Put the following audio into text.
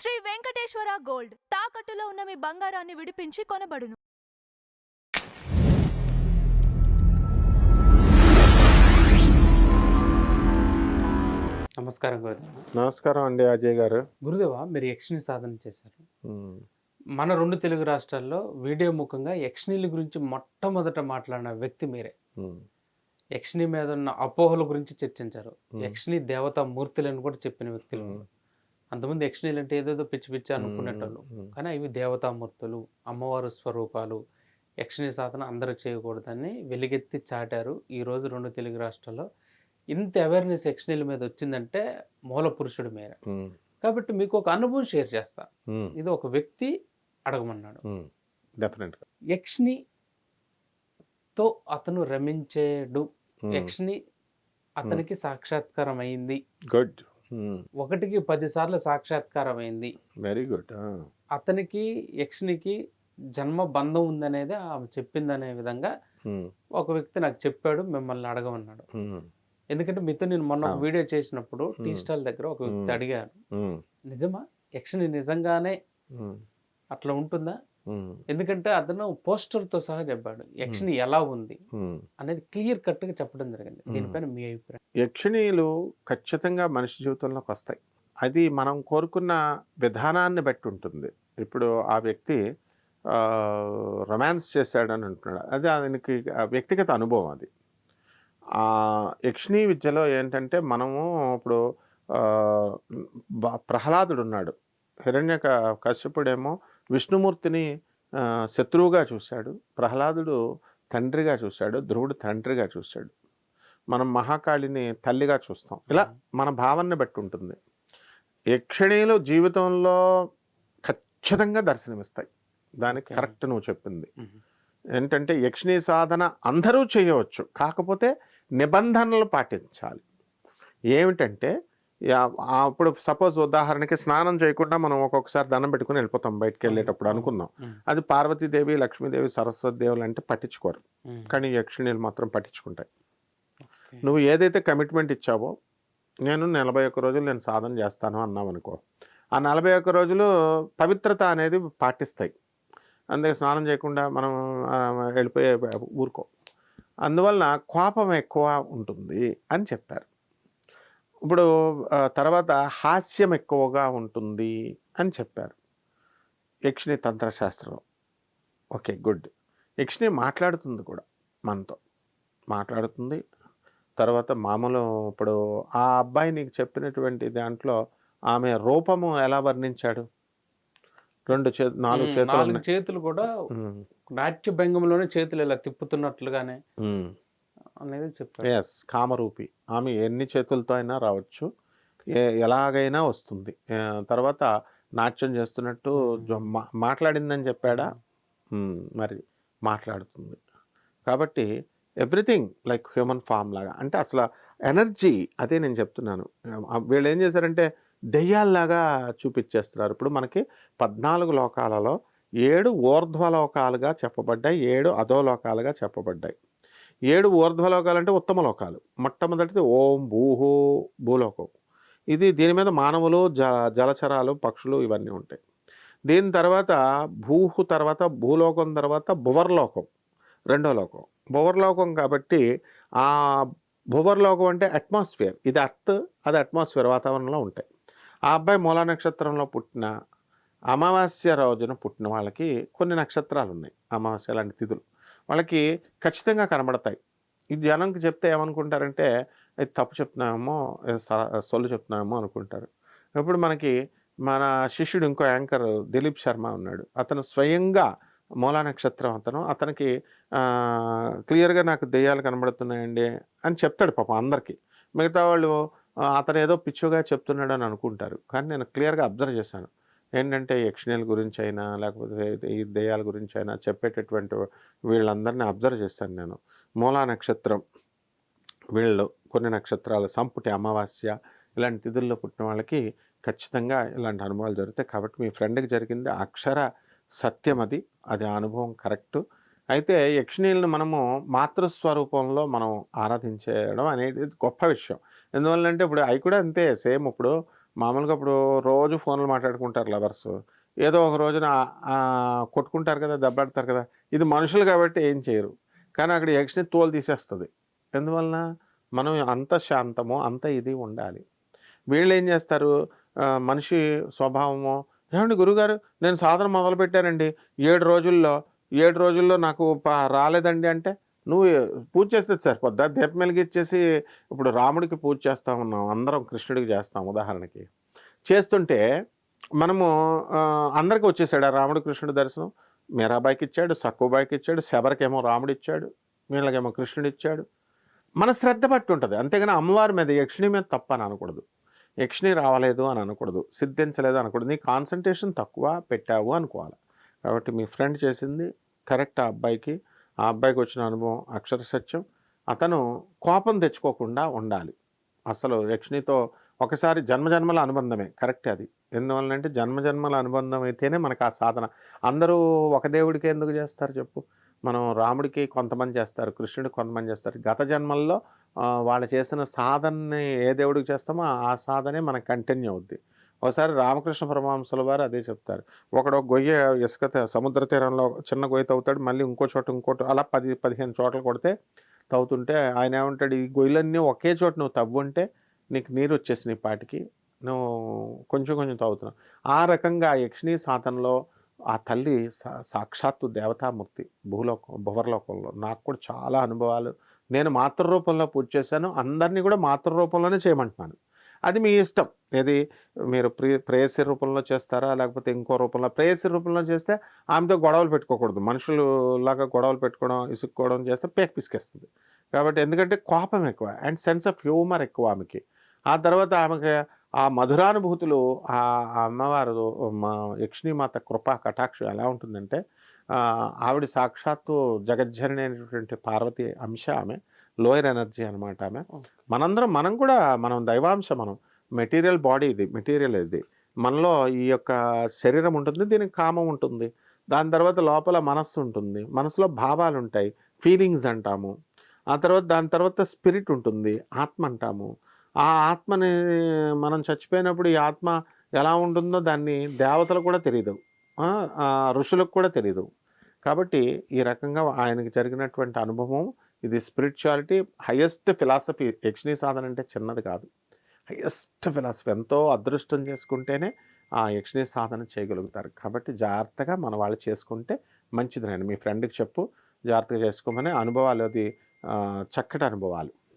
Shri Venkateswara gold తాకట్టులో ఉన్న మీ బంగారాన్ని విడిపించి కొనబడును. నమస్కారం గురుదేవ. నమస్కారం అండి అజయ్ గారు. గురుదేవ, మీరు యక్షిని సాధన చేశారు. మన 2 తెలుగు రాష్ట్రాల్లో వీడియో ముఖంగా యక్షిణీల గురించి మొట్టమొదట మాట్లాడిన వ్యక్తి మీరే. యక్షిణి మీద ఉన్న అపోహల గురించి చర్చించారు. యక్షిణి దేవతా మూర్తులను కూడా చెప్పిన వ్యక్తులు. అంతమంది యక్షిణీలు అంటే ఏదేదో పిచ్చి పిచ్చి అనుకునేటోళ్ళు, కానీ ఇవి దేవతామూర్తులు, అమ్మవారు స్వరూపాలు. యక్షిణి సాధన అందరూ చేయకూడదని వెలుగెత్తి చాటారు. ఈరోజు 2 తెలుగు రాష్ట్రాల్లో ఇంత అవేర్నెస్ యక్షిణీల మీద వచ్చిందంటే మూల పురుషుడు మేర. కాబట్టి మీకు ఒక అనుభవం షేర్ చేస్తా. ఇది ఒక వ్యక్తి అడగమన్నాడు. యక్షిణితో అతను రమించాడు, యక్షిణి అతనికి సాక్షాత్కారం అయింది. గుడ్. 1కి 10 సార్లు సాక్షాత్కారం అయింది. Very good. అతనికి యక్షినికి జన్మ బంధం ఉందనేది ఆమె చెప్పిందనే విధంగా ఒక వ్యక్తి నాకు చెప్పాడు, మిమ్మల్ని అడగమన్నాడు. ఎందుకంటే మీతో నేను మొన్న ఒక వీడియో చేసినప్పుడు టీ స్టాల్ దగ్గర ఒక వ్యక్తి అడిగారు, నిజమా యక్షిని నిజంగానే అట్లా ఉంటుందా? ఎందుకంటే అతను పోస్టర్తో సహా చెప్పాడు యక్షిని ఎలా ఉంది అనేది క్లియర్ కట్ గా చెప్పడం జరిగింది. దీనిపైన మీ అభిప్రాయం? యక్షిణీలు ఖచ్చితంగా మనిషి జీవితంలోకి వస్తాయి. అది మనం కోరుకున్న విధానాన్ని బట్టి ఉంటుంది. ఇప్పుడు ఆ వ్యక్తి రొమాన్స్ చేశాడని అంటున్నాడు, అది ఆయనకి వ్యక్తిగత అనుభవం. అది యక్షిణీ విద్యలో ఏంటంటే మనము ఇప్పుడు ప్రహ్లాదుడు ఉన్నాడు, కశ్యపుడేమో విష్ణుమూర్తిని శత్రువుగా చూశాడు, ప్రహ్లాదుడు తండ్రిగా చూశాడు, ధ్రువుడు తండ్రిగా చూశాడు. మనం మహాకాళిని తల్లిగా చూస్తాం. ఇలా మన భావనని బట్టి ఉంటుంది. యక్షిణీలు జీవితంలో ఖచ్చితంగా దర్శనమిస్తాయి. దానికి కరెక్ట్ నువ్వు చెప్పింది ఏంటంటే యక్షిణీ సాధన అందరూ చేయవచ్చు, కాకపోతే నిబంధనలు పాటించాలి. ఏమిటంటే ఇప్పుడు సపోజ్ ఉదాహరణకి స్నానం చేయకుండా మనం ఒక్కొక్కసారి దండం పెట్టుకుని వెళ్ళిపోతాం బయటకు వెళ్ళేటప్పుడు అనుకుందాం. అది పార్వతీదేవి, లక్ష్మీదేవి, సరస్వతి దేవులు అంటే పట్టించుకోరు, కానీ యక్షిణీలు మాత్రం పట్టించుకుంటాయి. నువ్వు ఏదైతే కమిట్మెంట్ ఇచ్చావో, నేను 41 రోజులు నేను సాధన చేస్తాను అన్నావు అనుకో, ఆ 41 రోజులు పవిత్రత అనేది పాటిస్తాయి. అందుకే స్నానం చేయకుండా మనం వెళ్ళిపోయే ఊరుకో. అందువలన కోపం ఎక్కువ ఉంటుంది అని చెప్పారు. ఇప్పుడు తర్వాత హాస్యం ఎక్కువగా ఉంటుంది అని చెప్పారు యక్షిణి తంత్రశాస్త్రంలో. Okay, good. యక్షిణి మాట్లాడుతుంది కూడా, మనతో మాట్లాడుతుంది. తర్వాత మామూలు ఇప్పుడు ఆ అబ్బాయి నీకు చెప్పినటువంటి దాంట్లో ఆమె రూపము ఎలా వర్ణించాడు? 4 చేతులు కూడా నాట్య భంగంలోనే చేతులు ఇలా తిప్పుతున్నట్లుగానే అనేది చెప్పారు. ఎస్, కామరూపి. ఆమె ఎన్ని చేతులతో అయినా రావచ్చు, ఎలాగైనా వస్తుంది. తర్వాత నాట్యం చేస్తున్నట్టు మాట్లాడిందని చెప్పాడా? మరి మాట్లాడుతుంది. కాబట్టి ఎవ్రీథింగ్ లైక్ హ్యూమన్ ఫామ్ లాగా, అంటే అసలు ఎనర్జీ. అదే నేను చెప్తున్నాను. వీళ్ళు ఏం చేశారంటే దెయ్యాల్లాగా చూపించేస్తున్నారు. ఇప్పుడు మనకి 14 లోకాలలో 7 ఊర్ధ్వలోకాలుగా చెప్పబడ్డాయి, 7 అధోలోకాలుగా చెప్పబడ్డాయి. 7 ఊర్ధ్వలోకాలు అంటే ఉత్తమ లోకాలు. మొట్టమొదటిది ఓం భూహు, భూలోకం. దీని మీద మానవులు, జలచరాలు, పక్షులు ఇవన్నీ ఉంటాయి. దీని తర్వాత భూహు తర్వాత భూలోకం తర్వాత భువర్లోకం, 2వ లోకం. భువర్లోకం కాబట్టి ఆ భువర్లోకం అంటే అట్మాస్ఫియర్. ఇది అర్త్, అది అట్మాస్ఫియర్, వాతావరణంలో ఉంటాయి. ఆ అబ్బాయి మూలా నక్షత్రంలో పుట్టిన అమావాస్య రోజున పుట్టిన వాళ్ళకి కొన్ని నక్షత్రాలు ఉన్నాయి, అమావాస్య లాంటి తిథులు, వాళ్ళకి ఖచ్చితంగా కనబడతాయి. ఇది జనంకి చెప్తే ఏమనుకుంటారంటే ఇది తప్పు చెప్తున్నామో, సొల్లు చెప్తున్నామో అనుకుంటారు. ఇప్పుడు మన శిష్యుడు ఇంకో యాంకర్ దిలీప్ శర్మ ఉన్నాడు. అతను స్వయంగా మూలా నక్షత్రం అతనికి క్లియర్గా నాకు దెయ్యాలు కనబడుతున్నాయండి అని చెప్తాడు పాపం అందరికీ. మిగతా వాళ్ళు అతను ఏదో పిచ్చుగా చెప్తున్నాడు అని అనుకుంటారు. కానీ నేను క్లియర్గా అబ్జర్వ్ చేశాను. ఏంటంటే యక్షిణీల గురించి అయినా లేకపోతే ఈ దెయ్యాల గురించి అయినా చెప్పేటటువంటి వీళ్ళందరినీ అబ్జర్వ్ చేశాను నేను. మూలా నక్షత్రం వీళ్ళు కొన్ని నక్షత్రాలు, సంపుటి, అమావాస్య ఇలాంటి తిథుల్లో పుట్టిన వాళ్ళకి ఖచ్చితంగా ఇలాంటి అనుభవాలు జరుగుతాయి. కాబట్టి మీ ఫ్రెండ్కి జరిగింది అక్షర సత్యం. అది అనుభవం కరెక్టు. అయితే యక్షిణీలను మనము మాతృస్వరూపంలో మనం ఆరాధించడం అనేది గొప్ప విషయం. ఎందువల్లంటే ఇప్పుడు అవి కూడా అంతే సేమ్. ఇప్పుడు మామూలుగా ఇప్పుడు రోజు ఫోన్లు మాట్లాడుకుంటారు లవర్స్, ఏదో ఒక రోజున కొట్టుకుంటారు కదా, దెబ్బలాడతారు కదా. ఇది మనుషులు కాబట్టి ఏం చేయరు, కానీ అక్కడ యక్షిని తోలు తీసేస్తుంది. ఎందువలన మనం అంత శాంతమో అంత ఇది ఉండాలి. వీళ్ళు ఏం చేస్తారు, మనిషి స్వభావమో, ఏమండి గురుగారు నేను సాధన మొదలుపెట్టానండి 7 రోజుల్లో నాకు రాలేదండి అంటే, నువ్వు పూజ చేస్తే సరిపోద్దా? దీపం వెలిగిచ్చేసి ఇప్పుడు రాముడికి పూజ చేస్తూ ఉన్నాం, అందరం కృష్ణుడికి చేస్తాం ఉదాహరణకి. చేస్తుంటే మనము అందరికీ వచ్చేసాడు ఆ రాముడు కృష్ణుడి దర్శనం. మీరాబాయికి ఇచ్చాడు, సక్కుబాయికి ఇచ్చాడు, శబరికేమో రాముడు ఇచ్చాడు, వీళ్ళకేమో కృష్ణుడు ఇచ్చాడు. మన శ్రద్ధ బట్టి ఉంటుంది. అంతేగాని అమ్మవారి మీద యక్షిణి మీద తప్ప అని అనకూడదు, యక్షిణి రావలేదు అని అనకూడదు, సిద్ధించలేదు అనకూడదు. నీ కాన్సన్ట్రేషన్ తక్కువ పెట్టావు అనుకోవాలి. కాబట్టి మీ ఫ్రెండ్ చేసింది కరెక్ట్. ఆ అబ్బాయికి వచ్చిన అనుభవం అక్షర సత్యం. అతను కోపం తెచ్చుకోకుండా ఉండాలి. అసలు యక్షిణితో ఒకసారి జన్మజన్మల అనుబంధమే కరెక్ట్ అది. ఎందువల్లంటే జన్మజన్మల అనుబంధం అయితేనే మనకు ఆ సాధన. అందరూ ఒక దేవుడికి ఎందుకు చేస్తారు చెప్పు? మనం రాముడికి కొంతమంది చేస్తారు, కృష్ణుడికి కొంతమంది చేస్తారు. గత జన్మల్లో వాళ్ళు చేసిన సాధనని ఏ దేవుడికి చేస్తామో ఆ సాధనే మనకు కంటిన్యూ అవుద్ది. ఒకసారి రామకృష్ణ పరమహంసుల వారు అదే చెప్తారు. ఒకడు గొయ్య ఇసుక సముద్ర తీరంలో చిన్న గొయ్య తవ్వుతాడు, మళ్ళీ ఇంకో చోట ఇంకోటి, అలా 10-15 చోట్ల కొడితే తవ్వుతుంటే ఆయన ఏమంటాడు, ఈ గొయ్యలన్నీ ఒకే చోట నువ్వు తవ్వుంటే నీకు నీరు వచ్చేసి నీ పాటికి నువ్వు కొంచెం కొంచెం తవ్వుతున్నావు. ఆ రకంగా యక్షిణీ సాధనలో ఆ తల్లి సాక్షాత్తు దేవతామూర్తి భువర్లోకంలో. నాకు కూడా చాలా అనుభవాలు. నేను మాతృరూపంలో పూజ చేశాను, అందరినీ కూడా మాతృరూపంలోనే చేయమంటున్నాను. అది మీ ఇష్టం. ఏది మీరు ప్రేయసి రూపంలో చేస్తారా లేకపోతే ఇంకో రూపంలో. ప్రేయసి రూపంలో చేస్తే ఆమెతో గొడవలు పెట్టుకోకూడదు. మనుషులులాగా గొడవలు పెట్టుకోవడం, ఇసుక్కోవడం చేస్తే పిసికేస్తుంది. కాబట్టి ఎందుకంటే కోపం ఎక్కువ అండ్ సెన్స్ ఆఫ్ హ్యూమర్ ఎక్కువ ఆమెకి. ఆ తర్వాత ఆమెకి ఆ మధురానుభూతులు, ఆ అమ్మవారు యక్షిణీమాత కృపా కటాక్షం ఎలా ఉంటుందంటే, ఆవిడ సాక్షాత్తు జగజ్జనని అనేటువంటి పార్వతి అంశ ఆమె. లోయర్ ఎనర్జీ అనమాట ఆమె. మనం కూడా దైవాంశ. మనం మెటీరియల్ బాడీ, ఇది మెటీరియల్. ఇది మనలో ఈ యొక్క శరీరం ఉంటుంది, దీనికి కామం ఉంటుంది, దాని తర్వాత లోపల మనస్సు ఉంటుంది, మనసులో భావాలు ఉంటాయి, ఫీలింగ్స్ అంటాము. ఆ తర్వాత దాని తర్వాత స్పిరిట్ ఉంటుంది, ఆత్మ అంటాము. ఆ ఆత్మని మనం చచ్చిపోయినప్పుడు ఈ ఆత్మ ఎలా ఉంటుందో దాన్ని దేవతలకు కూడా తెలియదు, ఋషులకు కూడా తెలియదు. కాబట్టి ఈ రకంగా ఆయనకి జరిగినటువంటి అనుభవం ఇది స్పిరిచువాలిటీ హైయెస్ట్ ఫిలాసఫీ. యక్షిణీ సాధన అంటే చిన్నది కాదు, హైయెస్ట్ ఫిలాసఫీ. ఎంతో అదృష్టం చేసుకుంటేనే ఆ యక్షిణీ సాధన చేయగలుగుతారు. కాబట్టి జాగ్రత్తగా మన వాళ్ళు చేసుకుంటే మంచిది. నేను మీ ఫ్రెండ్కి చెప్పు, జాగ్రత్తగా చేసుకోమని. అనుభవాలు అది చక్కటి అనుభవాలు.